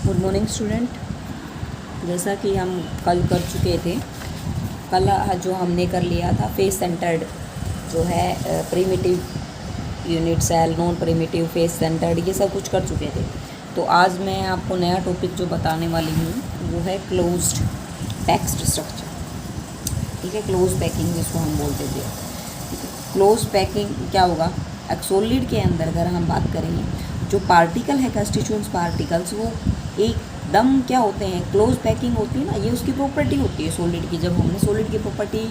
Good morning student. जैसा कि हम कल कर चुके थे, कल जो हमने कर लिया था फेस सेंटर्ड जो है primitive unit cell, non primitive, face centred, ये सब कुछ कर चुके थे। तो आज मैं आपको नया टॉपिक जो बताने वाली हूँ वो है क्लोज्ड पैक्ड स्ट्रक्चर। ठीक है, क्लोज पैकिंग जिसको हम बोलते थे। क्लोज पैकिंग क्या होगा? एक सॉलिड के अंदर अगर हम बात करें, जो पार्टिकल है कंस्टिट्यूएंट्स पार्टिकल्स, वो एकदम क्या होते हैं, क्लोज पैकिंग होती है ना, ये उसकी प्रॉपर्टी होती है सॉलिड की। जब हमने सॉलिड की प्रॉपर्टी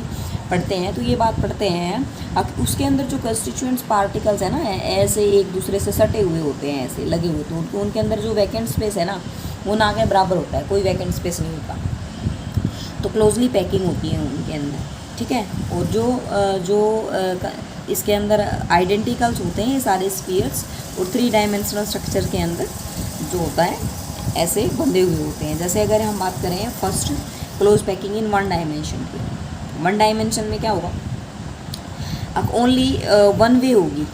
पढ़ते हैं तो ये बात पढ़ते हैं, अब उसके अंदर जो कंस्टिट्यूएंट्स पार्टिकल्स है ना, ऐसे एक दूसरे से सटे हुए होते हैं, ऐसे लगे हुए, तो उनके अंदर जो वैकेंट स्पेस है ना वो ना के बराबर होता है, कोई वैकेंट स्पेस नहीं होता। तो क्लोजली पैकिंग होती है उनके अंदर। ठीक है, और जो इसके अंदर आइडेंटिकल्स होते हैं ये सारे स्फीयर्स, और 3 डायमेंशनल स्ट्रक्चर के अंदर जो होता है ऐसे बंधे हुए होते हैं। जैसे अगर हम बात करें first close packing in 1 dimension की, 1 डायमेंशन में क्या होगा, अब ओनली 1 वे होगी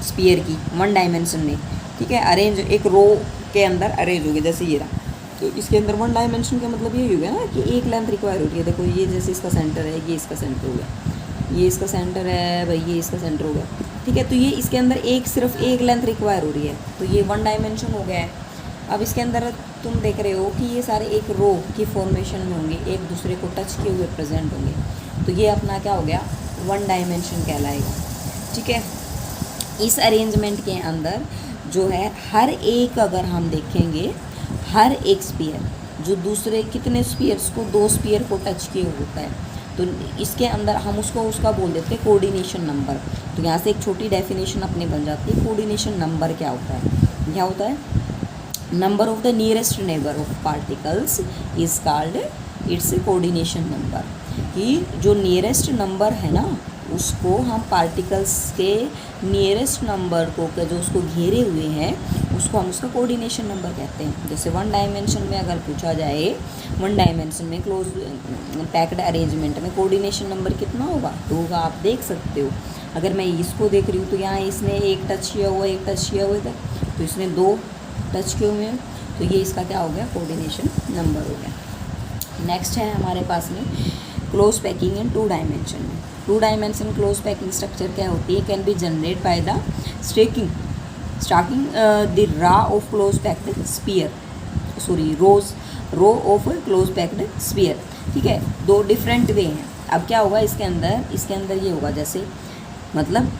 स्फीयर की 1 डायमेंशन में। ठीक है, अरेंज एक रो के अंदर अरेंज होगी, जैसे ये रहा, तो इसके अंदर 1 डायमेंशन का मतलब ये हो गया ना कि एक लेंथ रिक्वायर हो रही है। देखो ये जैसे इसका सेंटर है, ये इसका सेंटर हो गया, ये इसका सेंटर है भाई, ये इसका सेंटर हो गया। ठीक है, तो ये इसके अंदर सिर्फ एक लेंथ रिक्वायर हो रही है, तो ये 1 डायमेंशन हो गया है। अब इसके अंदर तुम देख रहे हो कि ये सारे एक रो की फॉर्मेशन में होंगे, एक दूसरे को टच किए हुए प्रेजेंट होंगे, तो ये अपना क्या हो गया, 1 डायमेंशन कहलाएगा। ठीक है, इस अरेंजमेंट के अंदर जो है हर एक, अगर हम देखेंगे, हर एक स्फीयर जो दूसरे कितने स्फीयर्स को, 2 स्फीयर को टच किए होता है, तो इसके अंदर हम उसका बोल देते हैं कोऑर्डिनेशन नंबर। तो यहाँ से एक छोटी डेफिनेशन अपनी बन जाती है, कोऑर्डिनेशन नंबर क्या होता है। क्या होता है? Number of the nearest neighbour of particles is called its coordination number. कि जो नियरेस्ट नंबर है ना, उसको हम पार्टिकल्स के नियरेस्ट नंबर को जो उसको घेरे हुए हैं, उसको हम उसका कोऑर्डिनेशन नंबर कहते हैं। जैसे 1 डायमेंशन में अगर पूछा जाए, 1 डायमेंशन में क्लोज पैक्ड अरेंजमेंट में कोऑर्डिनेशन नंबर कितना होगा, 2 होगा। आप देख सकते हो, अगर मैं इसको देख रही हूँ तो यहाँ इसने एक टच किया हुआ, एक टच किया हुआ था, तो इसने 2 टच किए हुए हैं, तो ये इसका क्या हो गया, कोऑर्डिनेशन नंबर हो गया। नेक्स्ट है हमारे पास में क्लोज पैकिंग इन 2 डायमेंशन में। 2 डायमेंशन क्लोज पैकिंग स्ट्रक्चर क्या होती है, can be generate by the stacking the row of close packed sphere, sorry row of close packed sphere. ठीक है, 2 डिफरेंट वे हैं। अब क्या होगा इसके अंदर ये होगा, जैसे मतलब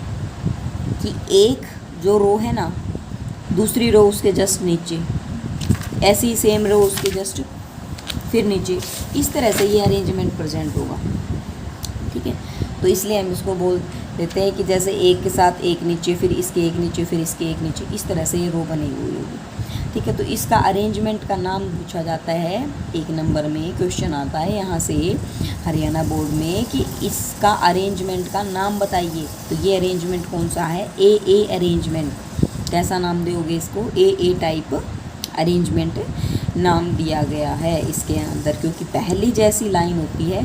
कि एक जो रो है ना, दूसरी रो उसके जस्ट नीचे, ऐसी सेम रो उसके जस्ट फिर नीचे, इस तरह से ये अरेंजमेंट प्रेजेंट होगा। ठीक है, तो इसलिए हम इसको बोल देते हैं कि जैसे एक के साथ एक नीचे, फिर इसके एक नीचे, फिर इसके एक नीचे, इस तरह से ये रो बनी हुई होगी। ठीक है, तो इसका अरेंजमेंट का नाम पूछा जाता है, 1 नंबर में क्वेश्चन आता है यहाँ से हरियाणा बोर्ड में कि इसका अरेंजमेंट का नाम बताइए। तो ये अरेंजमेंट कौन सा है, ए अरेंजमेंट। कैसा नाम दोगे इसको, ए टाइप अरेंजमेंट नाम दिया गया है इसके अंदर, क्योंकि पहली जैसी लाइन होती है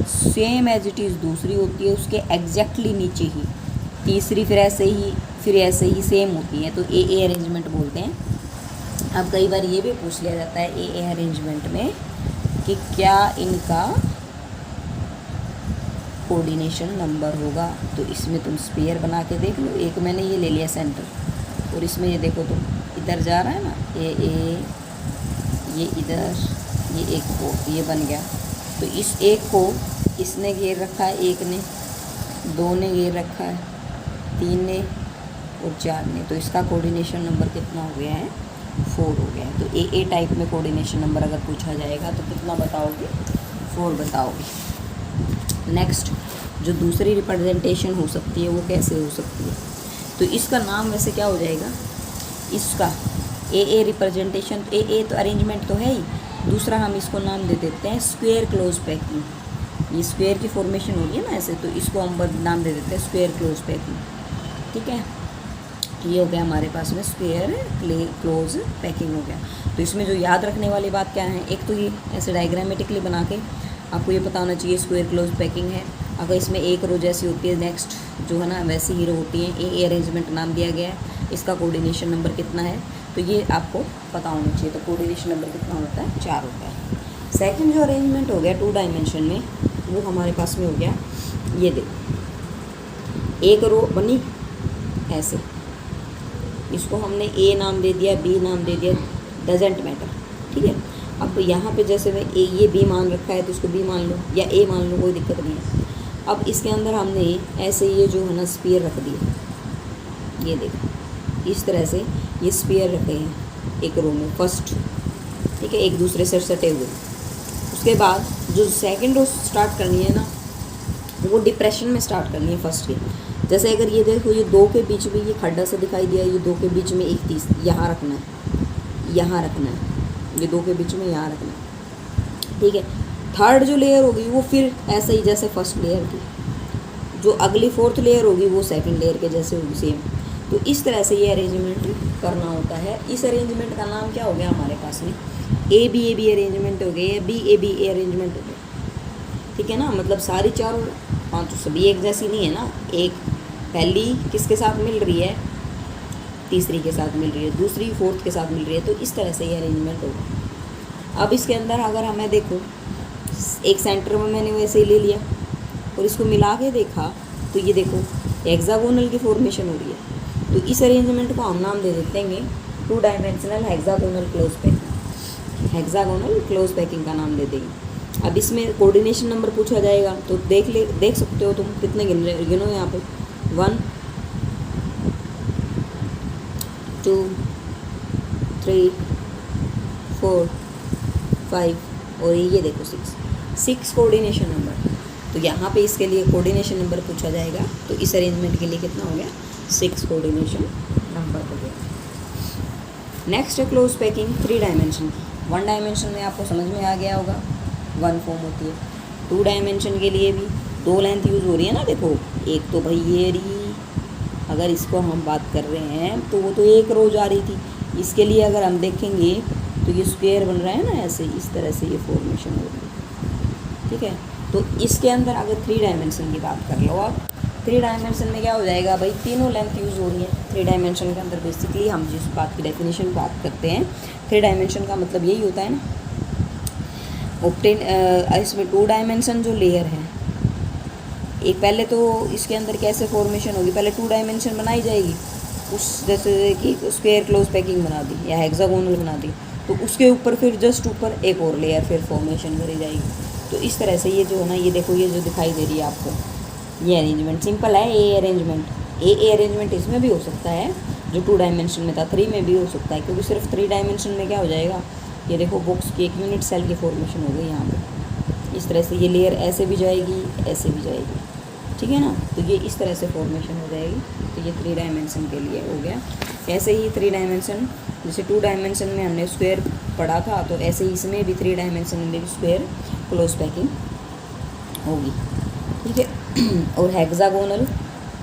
सेम एज इट इज़ दूसरी होती है उसके एग्जैक्टली नीचे ही, तीसरी फिर ऐसे ही सेम होती है, तो ए अरेंजमेंट बोलते हैं। अब कई बार ये भी पूछ लिया जाता है ए अरेंजमेंट में कि क्या इनका कोऑर्डिनेशन नंबर होगा। तो इसमें तुम स्फीयर बना के देख लो, एक मैंने ये ले लिया सेंटर, और इसमें ये देखो तुम इधर जा रहा है ना, ये इधर, ये एक को ये बन गया, तो इस एक को इसने घेर रखा है, एक ने, 2 ने घेर रखा है, 3 ने और 4 ने, तो इसका कोऑर्डिनेशन नंबर कितना हो गया है, 4 हो गया है। तो ए टाइप में कोऑर्डिनेशन नंबर अगर पूछा जाएगा तो कितना बताओगे, 4 बताओगे। नेक्स्ट जो दूसरी रिप्रेजेंटेशन हो सकती है वो कैसे हो सकती है, तो इसका नाम वैसे क्या हो जाएगा, इसका ए रिप्रेजेंटेशन, ए तो अरेंजमेंट तो है ही, दूसरा हम इसको नाम दे देते हैं स्क्वायर क्लोज पैकिंग। ये स्क्वायर की फॉर्मेशन हो रही है ना ऐसे, तो इसको हम नाम दे देते हैं स्क्वायर क्लोज पैकिंग। ठीक है, ये हो गया हमारे पास में स्क्वायर क्लोज पैकिंग हो गया। तो इसमें जो याद रखने वाली बात क्या है, एक तो ये ऐसे डायग्रामेटिकली बना के आपको ये पता होना चाहिए स्क्वायर क्लोज पैकिंग है। अगर इसमें एक रो जैसी होती है, नेक्स्ट जो है ना वैसी ही रो होती है, ए अरेंजमेंट नाम दिया गया है। इसका कोऑर्डिनेशन नंबर कितना है, तो ये आपको पता होना चाहिए। तो कोऑर्डिनेशन नंबर कितना होता है? 4 होता है। सेकंड जो अरेंजमेंट हो गया 2 डायमेंशन में, वो हमारे पास में हो गया, ये देखो एक रो बनी ऐसे, इसको हमने ए नाम दे दिया, बी नाम दे दिया, डजेंट मैटर, ठीक है। अब यहाँ पे जैसे मैं ए ये बी मान रखा है तो इसको बी मान लो या ए मान लो, कोई दिक्कत नहीं है। अब इसके अंदर हमने ऐसे ये जो है ना स्पीयर रख दिया, ये देखो इस तरह से ये स्पीयर रखे हैं एक रो में फर्स्ट, ठीक है, एक दूसरे से सटे हुए। उसके बाद जो सेकंड रो स्टार्ट करनी है ना, वो डिप्रेशन में स्टार्ट करनी है फर्स्ट की। जैसे अगर ये देखो ये 2 के बीच में ये खड्डा सा दिखाई दिया, ये 2 के बीच में एक तीस यहाँ रखना है, यहाँ रखना है, ये 2 के बीच में यहाँ रखना है, ठीक है। थर्ड जो लेयर होगी वो फिर ऐसे ही जैसे फर्स्ट लेयर की, जो अगली फोर्थ लेयर होगी वो सेकंड लेयर के जैसे होगी सेम। तो इस तरह से ये अरेंजमेंट करना होता है। इस अरेंजमेंट का नाम क्या हो गया हमारे पास में? ए बी अरेंजमेंट हो गया या बी ए अरेंजमेंट हो गया, ठीक है ना। मतलब सारी चारों पाँचों सभी एक जैसी नहीं है ना, एक पहली किसके साथ मिल रही है? तीसरी के साथ मिल रही है, दूसरी फोर्थ के साथ मिल रही है। तो इस तरह से ये अरेंजमेंट होगा। अब इसके अंदर अगर हमें देखो एक सेंटर में मैंने वैसे ही ले लिया और इसको मिला के देखा तो ये देखो हेक्सागोनल की फॉर्मेशन हो रही है। तो इस अरेंजमेंट को हम नाम दे देते हैं 2 dimensional hexagonal close packing. Hexagonal close packing का नाम दे देंगे। अब इसमें कोऑर्डिनेशन नंबर पूछा जाएगा तो देख सकते हो तुम कितने गिनो यहाँ पे 1 2 3 4 5 और ये देखो 6 कोऑर्डिनेशन नंबर। तो यहाँ पे इसके लिए कोऑर्डिनेशन नंबर पूछा जाएगा। तो इस अरेंजमेंट के लिए कितना हो गया? 6 कोऑर्डिनेशन नंबर हो गया। नेक्स्ट है क्लोज पैकिंग 3 डायमेंशन। 1 डायमेंशन में आपको समझ में आ गया होगा 1 फॉर्म होती है। 2 डायमेंशन के लिए भी 2 लेंथ यूज़ हो रही है ना। देखो एक तो भाई ये रही, अगर इसको हम बात कर रहे हैं तो वो तो एक रो जा रही थी। इसके लिए अगर हम देखेंगे तो ये स्क्वायर बन रहा है ना, ऐसे इस तरह से ये फॉर्मेशन हो रही है, ठीक है। तो इसके अंदर अगर 3 डायमेंशन की बात कर लो आप, 3 डायमेंशन में क्या हो जाएगा भाई? तीनों लेंथ यूज़ हो रही है 3 डायमेंशन के अंदर। बेसिकली हम जिस बात की डेफिनेशन बात करते हैं 3 डायमेंशन का मतलब यही होता है ना, ऑब्टेन। इसमें 2 डायमेंशन जो लेयर है, एक पहले तो इसके अंदर कैसे फॉर्मेशन होगी? पहले 2 डायमेंशन बनाई जाएगी, उस जैसे कि स्क्वायर क्लोज पैकिंग बना दी या हेक्सागोनल बना दी, तो उसके ऊपर फिर जस्ट ऊपर एक और लेयर फिर फॉर्मेशन करी जाएगी। तो इस तरह से ये जो है ना, ये देखो ये जो दिखाई दे रही है आपको, ये अरेंजमेंट सिंपल है। ए अरेंजमेंट ए अरेंजमेंट इसमें भी हो सकता है जो 2 डायमेंशन में था, 3 में भी हो सकता है, क्योंकि सिर्फ 3 डायमेंशन में क्या हो जाएगा? ये देखो बॉक्स की एक यूनिट सेल की फॉर्मेशन हो गई यहाँ पे। इस तरह से ये लेयर ऐसे भी जाएगी, ऐसे भी जाएगी, ठीक है ना। तो ये इस तरह से फॉर्मेशन हो जाएगी। तो ये 3 डायमेंशन के लिए हो गया। ऐसे ही 3 डायमेंशन, जैसे 2 डायमेंशन में हमने स्क्वायर पढ़ा था, तो ऐसे ही इसमें भी 3 डायमेंशन में भी स्क्वायर क्लोज पैकिंग होगी, ठीक है। और हेक्सागोनल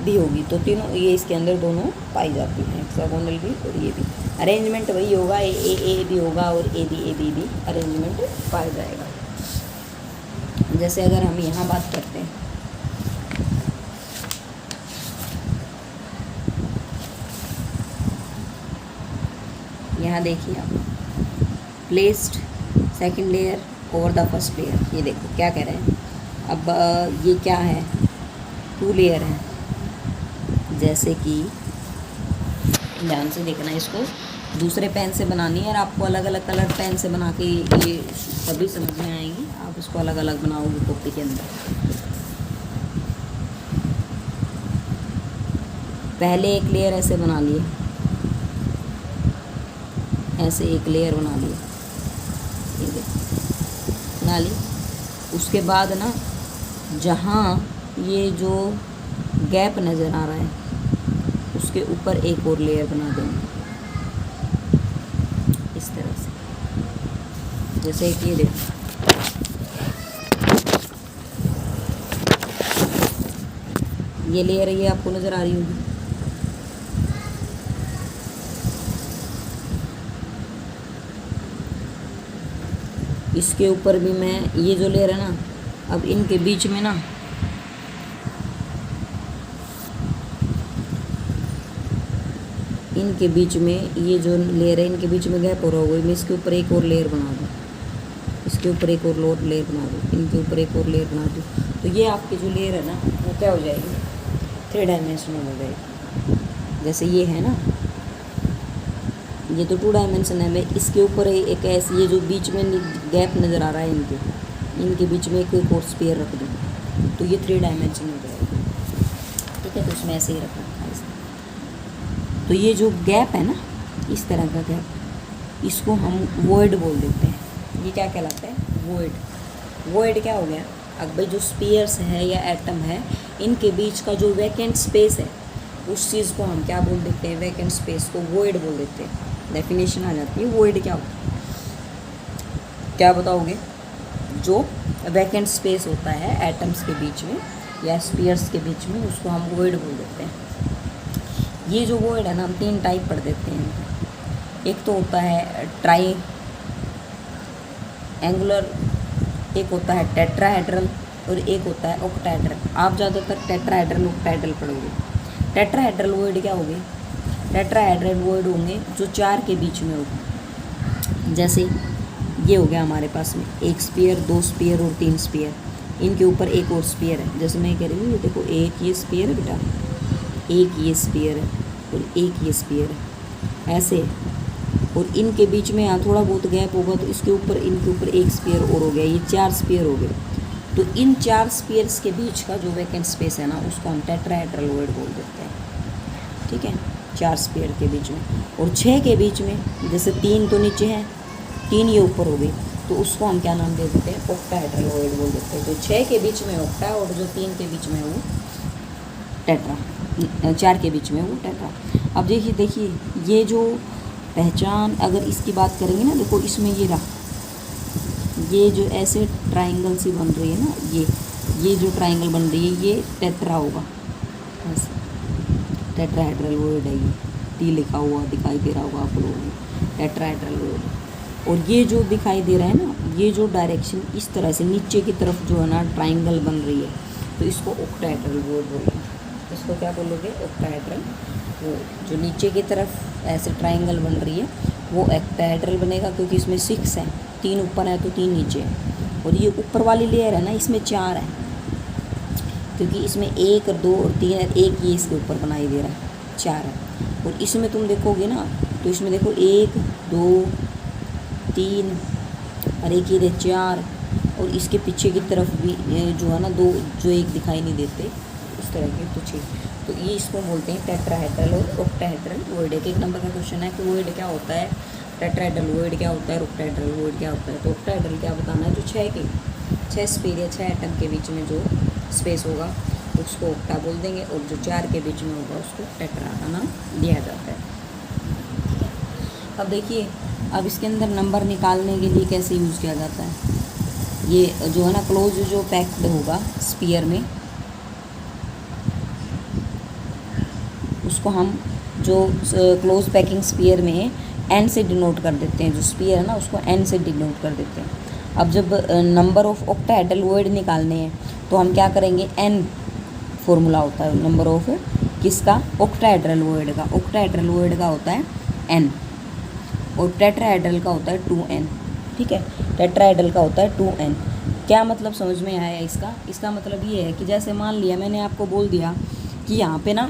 भी होगी। तो तीनों ये इसके अंदर दोनों पाई जाती हैं, हेक्सागोनल भी और ये भी। अरेंजमेंट वही होगा, ए भी होगा और ए बी अरेंजमेंट पाया जाएगा। जैसे अगर हम यहाँ बात करते हैं, यहाँ देखिए आप, placed second layer over the first layer. ये देखो क्या कह रहे हैं। अब ये क्या है? 2 लेयर है। जैसे कि ध्यान से देखना, इसको दूसरे पेन से बनानी है और आपको अलग अलग कलर पेन से बना के ये तभी समझ में आएगी। आप इसको अलग अलग बनाओगे कॉपी के अंदर। पहले एक लेयर ऐसे बना लिए, ऐसे एक लेयर बना ली, ये देखो बना ली। उसके बाद ना जहाँ ये जो गैप नज़र आ रहा है उसके ऊपर एक और लेयर बना देंगे इस तरह से। जैसे कि ये देखो, ये लेयर ये आपको नज़र आ रही होगी। इसके ऊपर भी मैं ये जो लेयर है ना, अब इनके बीच में ना इनके बीच में ये जो लेयर है इनके बीच में गैप हो रहा होगा, मैं इसके ऊपर एक और लेयर बना दूँ, इसके ऊपर एक और लेयर बना दूँ, इनके ऊपर एक और लेयर बना दूँ, तो ये आपकी जो लेयर है ना वो क्या हो जाएगी, 3 डायमेंशनल हो जाएगी। जैसे ये है ना, ये तो 2 डायमेंशन है, मैं इसके ऊपर एक ऐसे ये जो बीच में गैप नज़र आ रहा है इनके बीच में एक और स्फीयर रख दूँ, तो ये 3 डायमेंशन हो जाएगी। ठीक है, तो उसमें ऐसे ही रखना है। तो ये जो गैप है ना, इस तरह का गैप, इसको हम वॉइड बोल देते हैं। ये क्या कहलाता है, वॉइड। वॉइड क्या हो गया, अब भाई जो स्फीयर्स है या एटम है इनके बीच का जो वैकेंट स्पेस है उस चीज़ को हम क्या बोल देते हैं, वैकेंट स्पेस को वॉइड बोल देते हैं। डेफिनेशन आ जाती है वॉइड क्या होता है, क्या बताओगे, जो वैकेंट स्पेस होता है एटम्स के बीच में या स्फीयर्स के बीच में उसको हम वॉइड बोल देते हैं। ये जो वॉइड है ना हम 3 टाइप पढ़ देते हैं। एक तो होता है ट्राई एंगुलर, एक होता है टेट्राहेड्रल और एक होता है ऑक्टाहेड्रल। आप ज़्यादातर टेट्राहेड्रल ऑक्टाहेड्रल पढ़ोगे। टेट्राहेड्रल वॉइड क्या होगी, टेट्राहेड्रल वॉइड होंगे जो 4 के बीच में होगा। जैसे ये हो गया हमारे पास में 1 स्फीयर, 2 स्फीयर और 3 स्फीयर, इनके ऊपर एक और स्फीयर है। जैसे मैं कह रही हूँ, ये देखो एक ये स्फीयर है बेटा, एक ये स्फीयर है और एक ये स्फीयर है, ऐसे। और इनके बीच में यहाँ थोड़ा बहुत गैप होगा तो इसके ऊपर इनके ऊपर एक स्फीयर और हो गया, ये 4 स्फीयर हो गए। तो इन 4 स्फीयर्स के बीच का जो वैकेंट स्पेस है ना उसको हम टेट्राहेड्रल वॉइड बोल देते हैं। ठीक है, 4 स्फीयर के बीच में। और 6 के बीच में, जैसे 3 तो नीचे है, 3 ये ऊपर हो गई, तो उसको हम क्या नाम दे देते हैं, ऑक्टाहेड्रल वॉइड बोल देते हैं। जो 6 के बीच में ऑक्टा और जो 3 के बीच में वो टेट्रा, 4 के बीच में वो टेट्रा। अब देखिए ये जो पहचान अगर इसकी बात करेंगे ना, देखो इसमें ये रहा, ये जो ऐसे ट्राइंगल सी बन रही है ना, ये जो ट्राइंगल बन रही है ये टेट्रा होगा, ऐसे टेट्राहेड्रल वॉइड है। ये टी लिखा हुआ दिखाई दे रहा होगा आप लोगों को, टेट्राहेड्रल वॉइड। और ये जो दिखाई दे रहा है ना, ये जो डायरेक्शन इस तरह से नीचे की तरफ जो है ना ट्राइंगल बन रही है, तो इसको ऑक्टाहेड्रल वॉइड बोलोगे। इसको क्या बोलोगे, ऑक्टाहेड्रल। वो जो नीचे की तरफ ऐसे ट्राइंगल बन रही है वो ऑक्टाहेड्रल बनेगा, क्योंकि इसमें 6 है, 3 ऊपर है तो 3 नीचे है। और ये ऊपर वाली लेयर है ना इसमें 4 है, क्योंकि इसमें 1 और 2 और 3 है, एक ये इसके ऊपर बनाई दे रहा है, 4 है। और इसमें तुम देखोगे ना तो इसमें देखो 1 2 3 और एक ये 4, और इसके पीछे की तरफ भी जो है ना 2 जो एक दिखाई नहीं देते, इस तरह के कुछ। तो ये इसको बोलते हैं टेट्राहेड्रल और ऑक्टाहेड्रल वॉइड। एक नंबर का क्वेश्चन है कि वॉइड क्या होता है, टेट्राहेड्रल वॉइड क्या होता है, ऑक्टाहेड्रल वॉइड क्या होता है। तो ऑक्टाहेड्रल क्या बताना है, जो 6 स्फीयर या 6 एटम के बीच में जो स्पेस होगा उसको ऑक्टा बोल देंगे, और जो 4 के बीच में होगा उसको टेट्रा का नाम दिया जाता है। अब देखिए, अब इसके अंदर नंबर निकालने के लिए कैसे यूज़ किया जाता है। ये जो है ना क्लोज जो पैक्ड होगा स्फीयर में, उसको हम जो क्लोज पैकिंग स्फीयर में एन से डिनोट कर देते हैं। जो स्फीयर है ना उसको एन से डिनोट कर देते हैं। अब जब नंबर ऑफ ऑक्टाहेड्रल वॉइड निकालने हैं तो हम क्या करेंगे, एन फॉर्मूला होता है नंबर ऑफ किसका, ऑक्टाहेड्रल वॉइड का। ऑक्टाहेड्रल वॉइड का होता है एन और टेट्राहेड्रल का होता है 2n। ठीक है, टेट्राहेड्रल का होता है 2n। क्या मतलब समझ में आया इसका? इसका मतलब ये है कि जैसे मान लिया मैंने आपको बोल दिया कि यहाँ पे ना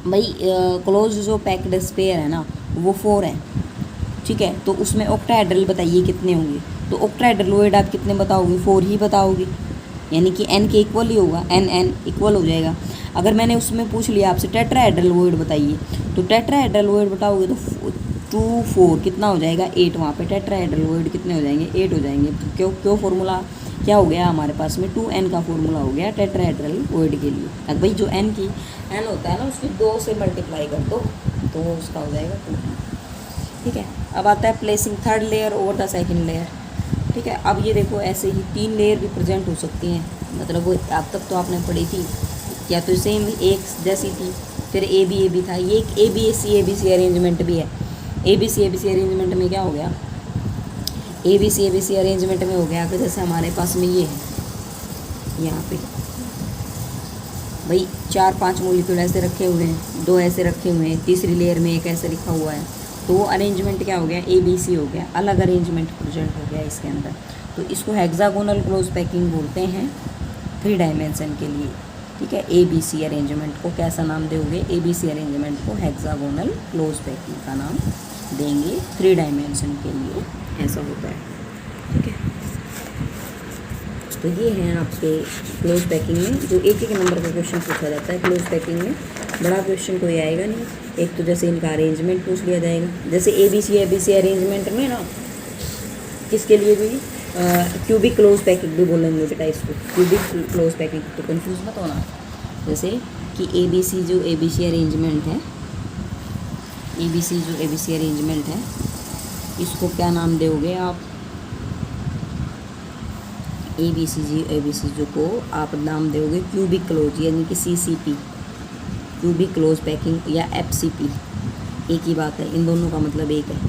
भाई क्लोज जो पैक्ड स्फीयर है ना वो 4 है। ठीक है, तो उसमें ऑक्टाहेड्रल बताइए कितने होंगे। तो ऑक्टाहेड्रल वॉइड आप कितने बताओगे, 4 ही बताओगे, यानी कि n के इक्वल ही होगा, n इक्वल हो जाएगा। अगर मैंने उसमें पूछ लिया आपसे टेट्राहेड्रल वॉइड बताइए, तो टेट्राहेड्रल वॉइड बताओगे तो 2 4 कितना हो जाएगा, 8। वहाँ पे टेट्राहेड्रल वॉइड कितने हो जाएंगे, 8 हो जाएंगे। तो क्यों फॉर्मूला क्या हो गया हमारे पास में, 2n का फॉर्मूला हो गया टेट्राहेड्रल वॉइड के लिए। अब भाई जो n होता है ना उसकी 2 से मल्टीप्लाई कर दो तो उसका हो जाएगा 2। ठीक है, अब आता है placing third layer over the second layer. ठीक है, अब ये देखो ऐसे ही 3 लेयर भी प्रेजेंट हो सकती हैं, मतलब वो अब तक तो आपने पढ़ी थी या तो सेम एक जैसी थी, फिर ए बी था, ये एक ए बी सी अरेंजमेंट भी है। ए बी सी अरेंजमेंट में क्या हो गया, ए बी सी अरेंजमेंट में हो गया कि जैसे हमारे पास में ये है, यहाँ पे भाई 4-5 मॉलिक्यूल ऐसे रखे हुए हैं, 2 ऐसे रखे हुए हैं, तीसरी लेयर में एक ऐसे लिखा हुआ है, तो वो अरेंजमेंट क्या हो गया, ABC हो गया, अलग अरेंजमेंट प्रेजेंट हो गया इसके अंदर। तो इसको हेक्सागोनल क्लोज पैकिंग बोलते हैं 3 डायमेंशन के लिए। ठीक है, ABC अरेंजमेंट को कैसा नाम दोगे, ABC अरेंजमेंट को हेक्सागोनल क्लोज पैकिंग का नाम देंगे 3 डायमेंशन के लिए, ऐसा होता है। ठीक है, तो ये हैं आपके क्लोज पैकिंग में जो एक एक नंबर का क्वेश्चन पूछा जाता है। क्लोज पैकिंग में बड़ा क्वेश्चन कोई आएगा नहीं, एक तो जैसे इनका अरेंजमेंट पूछ लिया जाएगा, जैसे ABC अरेंजमेंट में ना, किसके लिए भी क्यूबिक क्लोज पैकिंग भी बोलेंगे बेटा इसको, क्यूबिक क्लोज पैकिंग, तो कंफ्यूज मत होना। जैसे कि ABC जो ABC अरेंजमेंट है, ABC जो ABC अरेंजमेंट है, इसको क्या नाम दोगे आप, ABC जो को आप नाम दोगे क्यूबिक क्लोज, यानी कि CCP, क्यूबिक क्लोज पैकिंग या FCP, एक ही बात है, इन दोनों का मतलब एक है।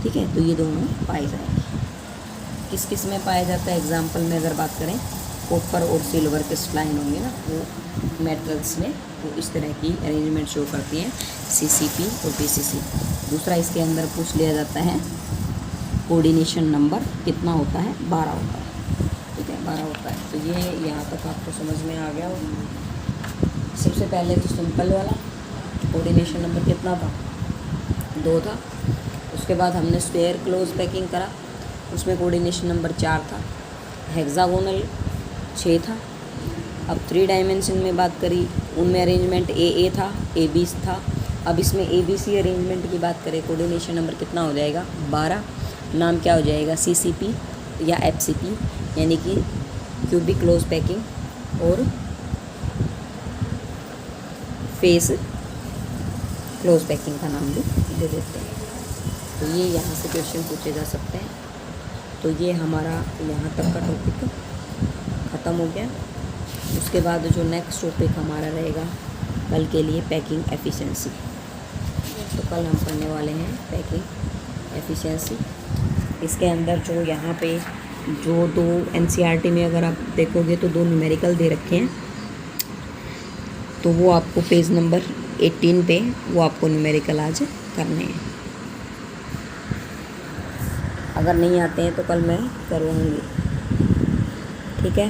ठीक है, तो ये दोनों पाए जाएंगे। किस किस में पाया जाता है, एग्जाम्पल में अगर बात करें, कॉपर और सिल्वर क्रिस्टलाइन होंगे ना, वो मेटल्स में वो इस तरह की अरेंजमेंट शो करती हैं, CCP और PCC। दूसरा इसके अंदर पूछ लिया जाता है कोऑर्डिनेशन नंबर कितना होता है, 12 होता है। ठीक है, 12 होता है। तो ये यहाँ तक आपको समझ में आ गया होगा। सबसे पहले तो सिंपल वाला कोऑर्डिनेशन नंबर कितना था, 2 था। उसके बाद हमने स्क्वायर क्लोज पैकिंग करा, उसमें कोऑर्डिनेशन नंबर 4 था। हेक्सागोनल 6 था। अब 3 डायमेंशन में बात करी, उनमें अरेंजमेंट AA था, AB था। अब इसमें ABC अरेंजमेंट की बात करें, कोऑर्डिनेशन नंबर कितना हो जाएगा, 12। नाम क्या हो जाएगा, CCP या FCP, यानी कि क्यूबिक क्लोज पैकिंग और फेस क्लोज पैकिंग का नाम भी दे देते हैं। तो ये यहाँ से क्वेश्चन पूछे जा सकते हैं। तो ये हमारा यहाँ तक का टॉपिक ख़त्म हो गया। उसके बाद जो नेक्स्ट टॉपिक हमारा रहेगा कल के लिए, पैकिंग एफिशिएंसी। तो कल हम पढ़ने वाले हैं पैकिंग एफिशिएंसी। इसके अंदर जो यहाँ पे जो 2 NCERT में अगर आप देखोगे तो 2 न्यूमेरिकल दे रखे हैं, तो वो आपको पेज नंबर 18 पे वो आपको न्यूमेरिकल आज करने हैं। अगर नहीं आते हैं तो कल मैं करवाऊँगी। ठीक है।